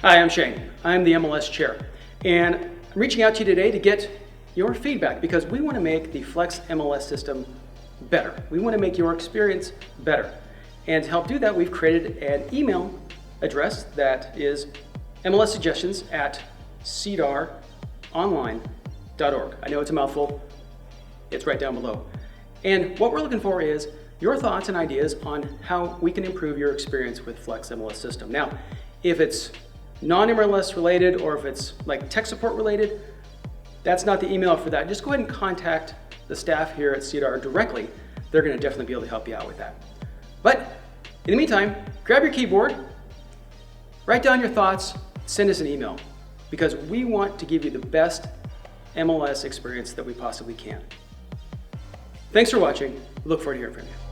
Hi, I'm Shane. I'm the MLS chair, and I'm reaching out to you today to get your feedback because we want to make the FLEX MLS system better. We want to make your experience better. And to help do that, we've created an email address that is mlssuggestions@cdaronline.org. I know it's a mouthful. It's right down below. And what we're looking for is your thoughts and ideas on how we can improve your experience with FLEX MLS system. Now, if it's non-MLS related or if it's like tech support related, that's not the email for that. Just go ahead and contact the staff here at CDAR directly. They're going to definitely be able to help you out with that. But in the meantime, grab your keyboard, write down your thoughts, send us an email because we want to give you the best MLS experience that we possibly can. Thanks for watching. Look forward to hearing from you.